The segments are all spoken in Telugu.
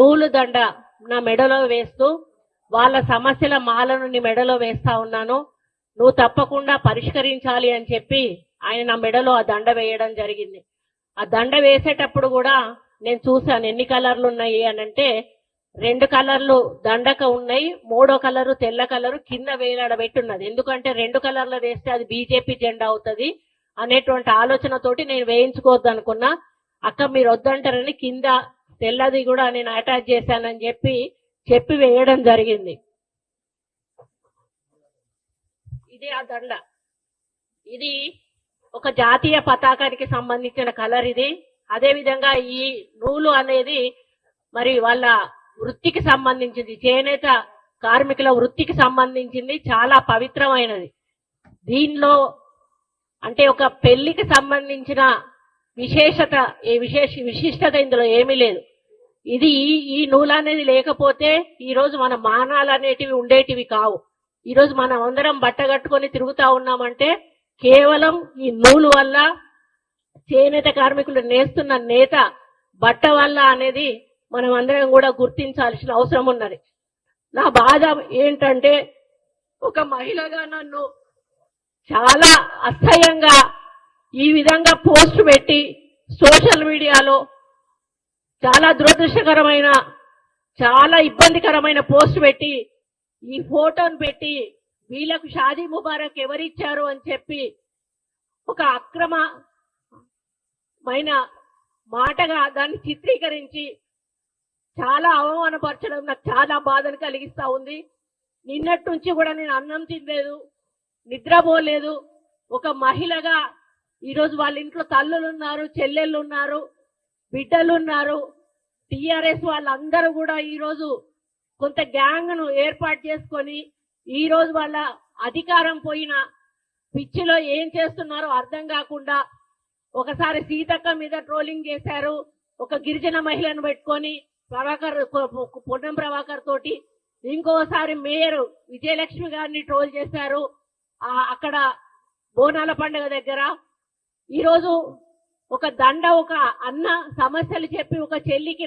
నూలు దండ నా మెడలో వేస్తూ వాళ్ళ సమస్యల మాలను నీ మెడలో వేస్తా ఉన్నాను, నువ్వు తప్పకుండా పరిష్కరించాలి అని చెప్పి ఆయన నా మెడలో ఆ దండ వేయడం జరిగింది. ఆ దండ వేసేటప్పుడు కూడా నేను చూశాను ఎన్ని కలర్లు ఉన్నాయి అని అంటే 2 కలర్లు దండక ఉన్నాయి, 3వ కలరు తెల్ల కలరు కింద వేలాడబెట్టున్నది. ఎందుకంటే 2 కలర్లు వేస్తే అది బీజేపీ జెండా అవుతుంది అనేటువంటి ఆలోచనతోటి నేను వేయించుకోవద్దు అనుకున్నా. అక్క మీరు వద్దంటారని కింద తెల్లది కూడా నేను అటాచ్ చేశానని చెప్పి వేయడం జరిగింది. ఇది ఆ దండ. ఇది ఒక జాతీయ పతాకానికి సంబంధించిన కలర్ ఇది. అదే విధంగా ఈ నూలు అనేది మరి వాళ్ళ వృత్తికి సంబంధించింది, చేనేత కార్మికుల వృత్తికి సంబంధించింది, చాలా పవిత్రమైనది. దీనిలో అంటే ఒక పెళ్లికి సంబంధించిన విశిష్టత ఇందులో ఏమీ లేదు. ఇది ఈ నూలు అనేది లేకపోతే ఈ రోజు మన మానాలు అనేటివి ఉండేటివి కావు. ఈ రోజు మనం అందరం బట్ట కట్టుకొని తిరుగుతా ఉన్నామంటే కేవలం ఈ నూలు వల్ల, చేనేత కార్మికులు నేస్తున్న నేత బట్ట వల్ల అనేది మనం అందరం కూడా గుర్తించాల్సిన అవసరం ఉన్నది. నా బాధ ఏంటంటే ఒక మహిళగా నన్ను చాలా అసహ్యంగా ఈ విధంగా పోస్ట్ పెట్టి సోషల్ మీడియాలో చాలా దురదృష్టకరమైన, చాలా ఇబ్బందికరమైన పోస్ట్ పెట్టి ఈ ఫోటోను పెట్టి వీళ్ళకు షాదీ ముబారక్ ఎవరిచ్చారు అని చెప్పి ఒక అక్రమమైన మాటగా దాన్ని చిత్రీకరించి చాలా అవమానపరచడం నాకు చాలా బాధను కలిగిస్తా ఉంది. నిన్నటి నుంచి కూడా నేను అన్నం తినలేదు, నిద్రపోలేదు. ఒక మహిళగా ఈరోజు వాళ్ళ ఇంట్లో తల్లులు ఉన్నారు, చెల్లెళ్ళు ఉన్నారు, బిడ్డలు ఉన్నారు. టీఆర్ఎస్ వాళ్ళందరూ కూడా ఈరోజు కొంత గ్యాంగ్ ను ఏర్పాటు చేసుకొని ఈరోజు వాళ్ళ అధికారం పోయిన పిచ్చిలో ఏం చేస్తున్నారో అర్థం కాకుండా ఒకసారి సీతక్క మీద ట్రోలింగ్ చేశారు, ఒక గిరిజన మహిళను పెట్టుకొని పొన్నం ప్రభాకర్ తోటి, ఇంకోసారి మేయర్ విజయలక్ష్మి గారిని ట్రోల్ చేశారు అక్కడ బోనాల పండుగ దగ్గర. ఈరోజు ఒక దండ, ఒక అన్న సమస్యలు చెప్పి ఒక చెల్లికి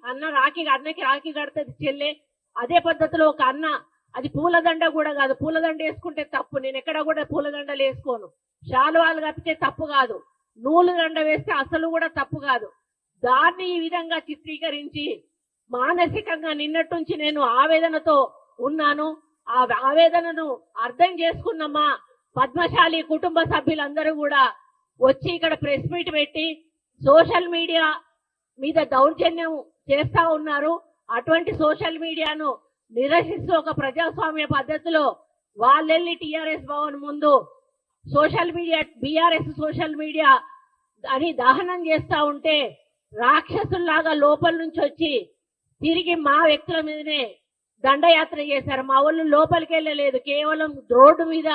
అన్నకి రాఖీ కడుతుంది చెల్లె. అదే పద్ధతిలో ఒక అన్న, అది పూలదండ కూడా కాదు, పూలదండ వేసుకుంటే తప్పు, నేను ఎక్కడ కూడా పూలదండలు వేసుకోను. శాలువాలు కప్పితే తప్పు కాదు, నూలు దండ వేస్తే అసలు కూడా తప్పు కాదు. దాన్ని ఈ విధంగా చిత్రీకరించి మానసికంగా నిన్నటి నుంచి నేను ఆవేదనతో ఉన్నాను. ఆ ఆవేదనను అర్థం చేసుకున్నమ్మా పద్మశాలి కుటుంబ సభ్యులందరూ కూడా వచ్చి ఇక్కడ ప్రెస్ మీట్ పెట్టి సోషల్ మీడియా మీద దౌర్జన్యం చేస్తా ఉన్నారు. అటువంటి సోషల్ మీడియాను నిరసిస్తూ ఒక ప్రజాస్వామ్య పద్ధతిలో వాళ్ళెళ్ళి టీఆర్ఎస్ భవన్ ముందు social media, BRS social media అని దహనం చేస్తా ఉంటే రాక్షసుల్లాగా లోపల నుంచి వచ్చి తిరిగి మా వ్యక్తుల మీదనే దండయాత్ర చేశారు. మా వాళ్ళు లోపలికి వెళ్ళలేదు, కేవలం రోడ్డు మీద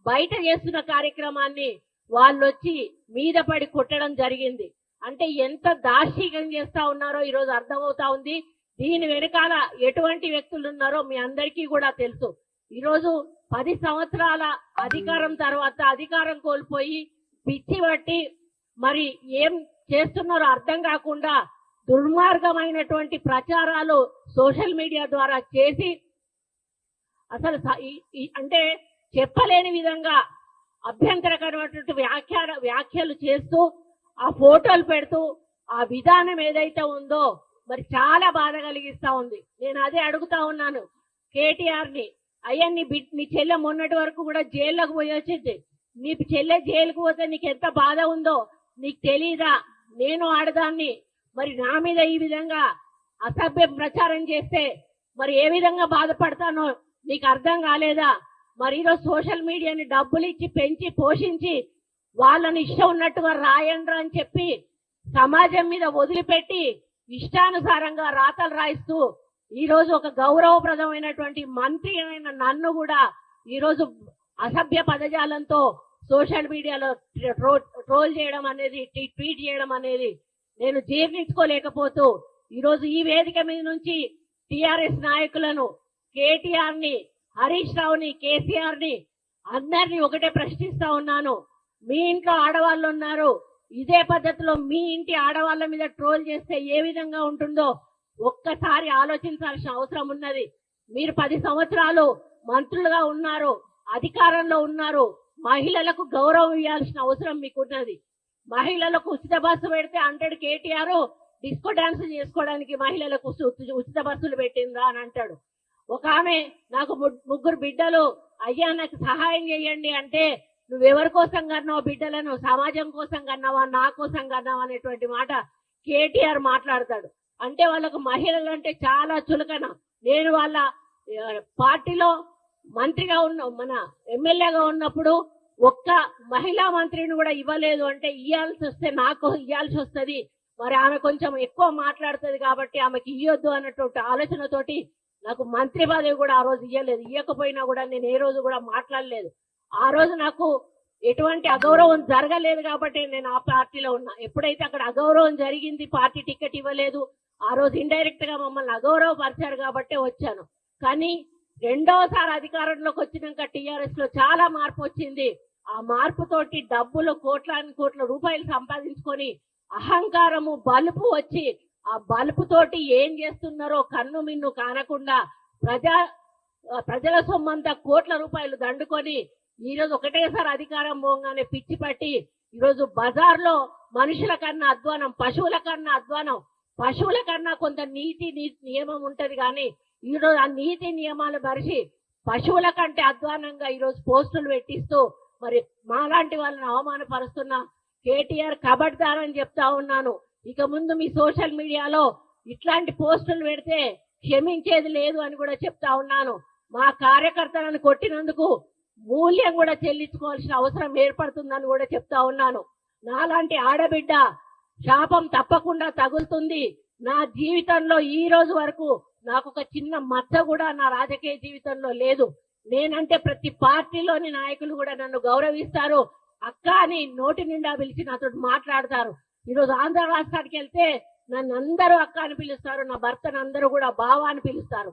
బయట చేస్తున్న కార్యక్రమాన్ని వాళ్ళు వచ్చి మీద పడి కొట్టడం జరిగింది. అంటే ఎంత దార్శికం చేస్తా ఉన్నారో ఈరోజు అర్థమవుతా ఉంది. దీని వెనకాల ఎటువంటి వ్యక్తులు ఉన్నారో మీ అందరికీ కూడా తెలుసు. ఈరోజు 10 సంవత్సరాల అధికారం తర్వాత అధికారం కోల్పోయి పిచ్చి పట్టి మరి ఏం చేస్తున్నారో అర్థం కాకుండా దుర్మార్గమైనటువంటి ప్రచారాలు సోషల్ మీడియా ద్వారా చేసి అసలు అంటే చెప్పలేని విధంగా అభ్యంతరకరమైనటువంటి వ్యాఖ్యలు చేస్తూ ఆ ఫోటోలు పెడుతూ ఆ విధానం ఏదైతే ఉందో మరి చాలా బాధ కలిగిస్తా ఉంది. నేను అదే అడుగుతా ఉన్నాను కేటీఆర్ ని, అయ్యా నీ చెల్లె మొన్నటి వరకు కూడా జైల్లోకి పోయి వచ్చింది, నీ చెల్లె జైలుకు పోతే నీకు ఎంత బాధ ఉందో నీకు తెలీదా? నేను ఆడదాన్ని, మరి నా మీద ఈ విధంగా అసభ్య ప్రచారం చేస్తే మరి ఏ విధంగా బాధపడతానో నీకు అర్థం కాలేదా? మరి ఈరోజు సోషల్ మీడియాని డబ్బులు ఇచ్చి పెంచి పోషించి వాళ్ళని ఇష్టం ఉన్నట్టుగా రాయండ్రా అని చెప్పి సమాజం మీద వదిలిపెట్టి ఇష్టానుసారంగా రాతలు రాయిస్తూ ఈరోజు ఒక గౌరవప్రదమైనటువంటి మంత్రి అయిన నన్ను కూడా ఈరోజు అసభ్య పదజాలంతో సోషల్ మీడియాలో ట్రోల్ చేయడం అనేది, ట్వీట్ చేయడం అనేది నేను జీర్ణించుకోలేకపోతూ ఈరోజు ఈ వేదిక మీద నుంచి టిఆర్ఎస్ నాయకులను, కేటీఆర్ ని, హరీష్ రావుని, కేసీఆర్ ని అందరినీ ఒకటే ప్రశ్నిస్తా ఉన్నాను. మీ ఇంట్లో ఆడవాళ్ళు ఉన్నారు, ఇదే పద్ధతిలో మీ ఇంటి ఆడవాళ్ళ మీద ట్రోల్ చేస్తే ఏ విధంగా ఉంటుందో ఒక్కసారి ఆలోచించాల్సిన అవసరం ఉన్నది. మీరు 10 సంవత్సరాలు మంత్రులుగా ఉన్నారు, అధికారంలో ఉన్నారు. మహిళలకు గౌరవం ఇవ్వాల్సిన అవసరం మీకున్నది. మహిళలకు ఉచిత బస్సు పెడితే అంటాడు కేటీఆర్, డిస్కో డాన్స్ చేసుకోవడానికి మహిళలకు ఉచిత బస్సులు పెట్టిందా అని అంటాడు. ఒక ఆమె నాకు 3 బిడ్డలు, అయ్యా నాకు సహాయం చేయండి అంటే, నువ్వెవరి కోసం కన్నావు బిడ్డలను? సమాజం కోసం కన్నావా, నా కోసం కన్నావా అనేటువంటి మాట కేటీఆర్ మాట్లాడతాడు. అంటే వాళ్ళకు మహిళలు అంటే చాలా చులకన. నేను వాళ్ళ పార్టీలో మంత్రిగా ఉన్న, మన ఎమ్మెల్యేగా ఉన్నప్పుడు ఒక్క మహిళా మంత్రిని కూడా ఇవ్వలేదు. అంటే ఇవ్వాల్సి వస్తే నాకు ఇవ్వాల్సి వస్తుంది, మరి ఆమె కొంచెం ఎక్కువ మాట్లాడుతుంది కాబట్టి ఆమెకి ఇవ్వద్దు అన్నటువంటి ఆలోచనతోటి నాకు మంత్రి పదవి కూడా ఆ రోజు ఇవ్వలేదు. ఇవ్వకపోయినా కూడా నేను ఏ రోజు కూడా మాట్లాడలేదు. ఆ రోజు నాకు ఎటువంటి అగౌరవం జరగలేదు కాబట్టి నేను ఆ పార్టీలో ఉన్నా. ఎప్పుడైతే అక్కడ అగౌరవం జరిగింది, పార్టీ టికెట్ ఇవ్వలేదు, ఆ రోజు ఇండైరెక్ట్ గా మమ్మల్ని అగౌరవపరిచారు కాబట్టి వచ్చాను. కానీ రెండోసారి అధికారంలోకి వచ్చినాక టీఆర్ఎస్ లో చాలా మార్పు వచ్చింది. ఆ మార్పుతోటి డబ్బులు కోట్ల రూపాయలు సంపాదించుకొని అహంకారము బలుపు వచ్చి, ఆ బలుపుతోటి ఏం చేస్తున్నారో కన్ను మిన్ను కానకుండా ప్రజల సొమ్మంతా కోట్ల రూపాయలు దండుకొని ఈరోజు ఒకటేసారి అధికారం పోగానే పిచ్చి పట్టి ఈరోజు బజార్లో మనుషుల కన్నా అధ్వానం, పశువుల కన్నా అధ్వానం. పశువుల కన్నా కొంత నీతి నియమం ఉంటది కానీ ఈరోజు ఆ నీతి నియమాలు మరిచి పశువుల కంటే అధ్వానంగా ఈరోజు పోస్టులు పెట్టిస్తూ మరి మాలాంటి వాళ్ళని అవమానపరుస్తున్న కేటీఆర్ కబడ్దారని చెప్తా ఉన్నాను. ఇక ముందు మీ సోషల్ మీడియాలో ఇట్లాంటి పోస్టులు పెడితే క్షమించేది లేదు అని కూడా చెప్తా ఉన్నాను. మా కార్యకర్తలను కొట్టినందుకు మూల్యం కూడా చెల్లించుకోవాల్సిన అవసరం ఏర్పడుతుందని కూడా చెప్తా ఉన్నాను. నాలాంటి ఆడబిడ్డ శాపం తప్పకుండా తగులుతుంది. నా జీవితంలో ఈ రోజు వరకు నాకు ఒక చిన్న మచ్చ కూడా నా రాజకీయ జీవితంలో లేదు. నేనంటే ప్రతి పార్టీలోని నాయకులు కూడా నన్ను గౌరవిస్తారు. అక్క అని నోటి నిండా పిలిచి నాతో మాట్లాడతారు. ఈరోజు ఆంధ్ర రాష్ట్రానికి వెళ్తే నన్ను అందరూ అక్క అని పిలుస్తారు, నా భర్తను అందరూ కూడా బావ అని పిలుస్తారు.